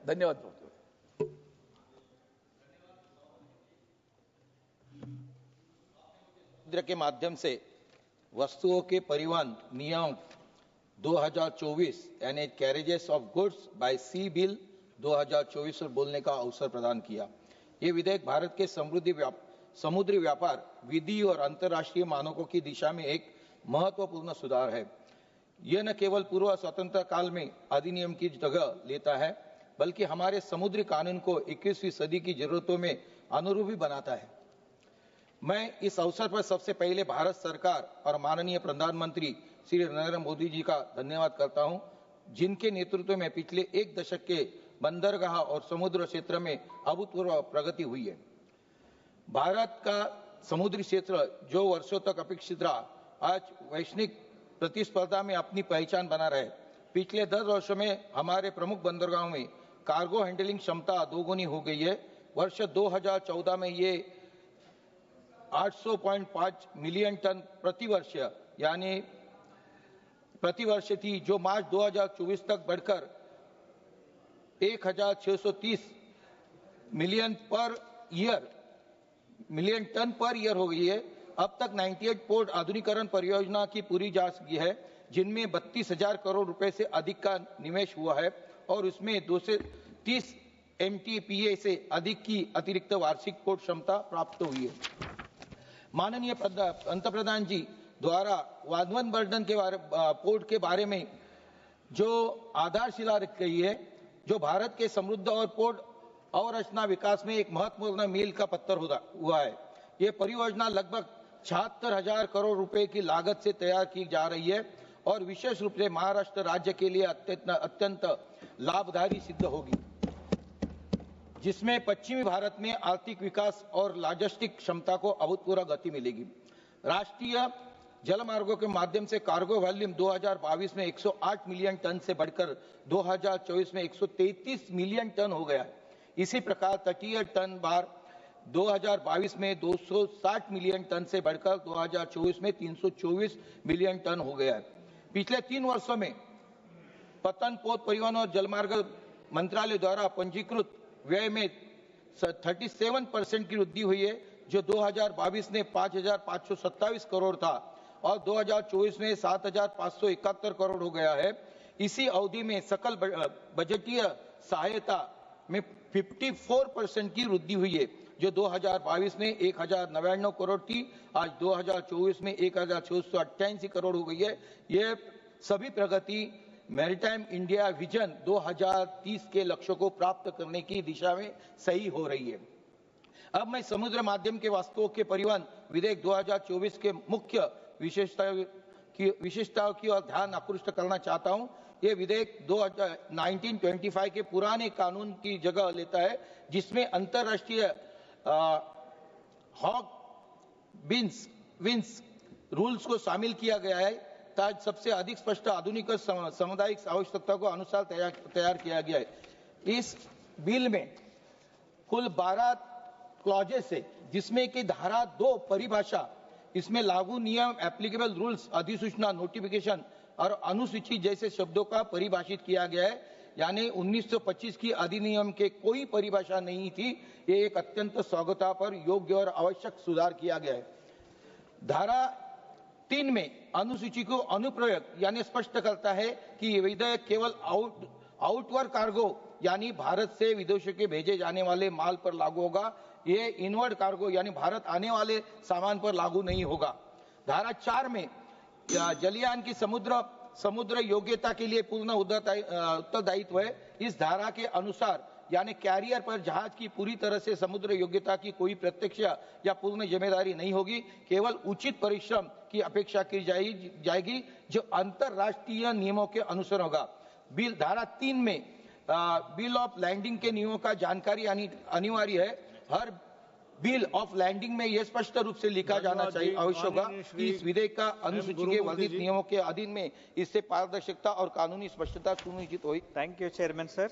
धन्यवाद। समुद्र के माध्यम से वस्तुओं के परिवहन नियम 2024 यानी carriages of goods by sea bill 2024 पर बोलने का अवसर प्रदान किया। ये विधेयक भारत के समुद्री व्यापार विधि और अंतर्राष्ट्रीय मानकों की दिशा में एक महत्वपूर्ण सुधार है। यह न केवल पूर्व स्वतंत्रता काल में अधिनियम की जगह लेता है, बल्कि हमारे समुद्री कानून को 21वीं सदी की जरूरतों में अनुरूपी बनाता है। मैं इस अवसर पर सबसे पहले भारत सरकार और माननीय प्रधानमंत्री श्री नरेंद्र मोदी जी का धन्यवाद करता हूं, जिनके नेतृत्व में पिछले एक दशक के बंदरगाह और समुद्र क्षेत्र में अभूतपूर्व प्रगति हुई है। भारत का समुद्री क्षेत्र जो वर्षों तक अपेक्षित रहा, आज वैश्विक प्रतिस्पर्धा में अपनी पहचान बना रहे। पिछले 10 वर्षों में हमारे प्रमुख बंदरगाहों में कार्गो हैंडलिंग क्षमता दोगुनी हो गई है। वर्ष 2014 में ये 800.5 मिलियन टन प्रतिवर्ष यानी प्रतिवर्ष थी, जो मार्च 2024 तक बढ़कर 1630 मिलियन टन पर ईयर हो गई है। अब तक 98 पोर्ट आधुनिकीकरण परियोजना की पूरी जा चुकी है, जिनमें 32,000 करोड़ रुपए से अधिक का निवेश हुआ है और उसमें 230 MTPA से अधिक की अतिरिक्त वार्षिक पोर्ट क्षमता प्राप्त हुई है। माननीय पंतप्रधान जी द्वारा वाधवन बर्डन के पोर्ट के बारे में जो आधारशिला रखी गई है, जो भारत के समृद्ध और पोर्ट अवरचना विकास में एक महत्वपूर्ण मील का पत्थर हुआ है। ये परियोजना लगभग 76,000 करोड़ रुपए की लागत से तैयार की जा रही है और विशेष रूप से महाराष्ट्र राज्य के लिए अत्यंत लाभकारी सिद्ध होगी, जिसमें पश्चिमी भारत में आर्थिक विकास और लॉजिस्टिक क्षमता को अभूतपूर्व गति मिलेगी। राष्ट्रीय जलमार्गों के माध्यम से कार्गो वॉल्यूम 2022 में 108 मिलियन टन से बढ़कर 2024 में 133 मिलियन टन हो गया है। इसी प्रकार तटीय टन भार 2022 में 260 मिलियन टन से बढ़कर 2024 में 324 मिलियन टन हो गया है। पिछले 3 वर्षों में पतन पोत परिवहन और जलमार्ग मंत्रालय द्वारा पंजीकृत व्यय में 37% की वृद्धि हुई है, जो 2022 में 5,527 करोड़ था और 2024 में 7,571 करोड़ हो गया है। इसी अवधि में सकल बजटीय सहायता में 54% की वृद्धि हुई है, जो 2022 में 1,099 करोड़ थी, आज 2024 में 1,688 करोड़ हो गई है। ये सभी प्रगति मैरीटाइम इंडिया विजन 2030 के लक्ष्यों को प्राप्त करने की दिशा में सही हो रही है। अब मैं समुद्र माध्यम के वस्तुओं के परिवहन विधेयक 2024 के मुख्य विशेषताओं की ओर ध्यान आकृष्ट करना चाहता हूं। यह विधेयक 1925 के पुराने कानून की जगह लेता है, जिसमें अंतर्राष्ट्रीय हॉक विंस रूल्स को शामिल किया गया है, ताकि सबसे अधिक स्पष्ट आधुनिक सामुदायिक आवश्यकता को अनुसार तैयार किया गया है। इस बिल में कुल 12 क्लॉजेस है, जिसमें कि धारा 2 परिभाषा, इसमें लागू नियम, एप्लीकेबल रूल्स, अधिसूचना, नोटिफिकेशन और अनुसूची जैसे शब्दों का परिभाषित किया गया है। यानी 1925 की अधिनियम के कोई परिभाषा नहीं थी। ये एक अत्यंत स्वागतापर योग्य और आवश्यक सुधार किया गया है। धारा 3 में अनुसूची को अनुप्रयोग यानी स्पष्ट करता है कि ये विधेयक केवल आउटवर्ड कार्गो यानी भारत से विदेशों के भेजे जाने वाले माल पर लागू होगा। ये इनवर्ड कार्गो यानी भारत आने वाले सामान पर लागू नहीं होगा। धारा 4 में जलयान की समुद्र योग्यता के लिए पूर्ण उत्तरदायित्व है। इस धारा के अनुसार यानी कैरियर पर जहाज की पूरी तरह से समुद्र योग्यता की कोई प्रत्यक्ष या पूर्ण जिम्मेदारी नहीं होगी, केवल उचित परिश्रम की अपेक्षा की जाएगी, जो अंतरराष्ट्रीय नियमों के अनुसार होगा। बिल धारा 3 में बिल ऑफ लैंडिंग के नियमों का जानकारी अनिवार्य है। हर बिल ऑफ लैंडिंग में यह स्पष्ट रूप से लिखा जाना चाहिए आवश्यक होगा कि इस विधेयक का अनुसूची के वर्णित नियमों के अधीन में इससे पारदर्शिता और कानूनी स्पष्टता सुनिश्चित हुई। Thank you chairman sir.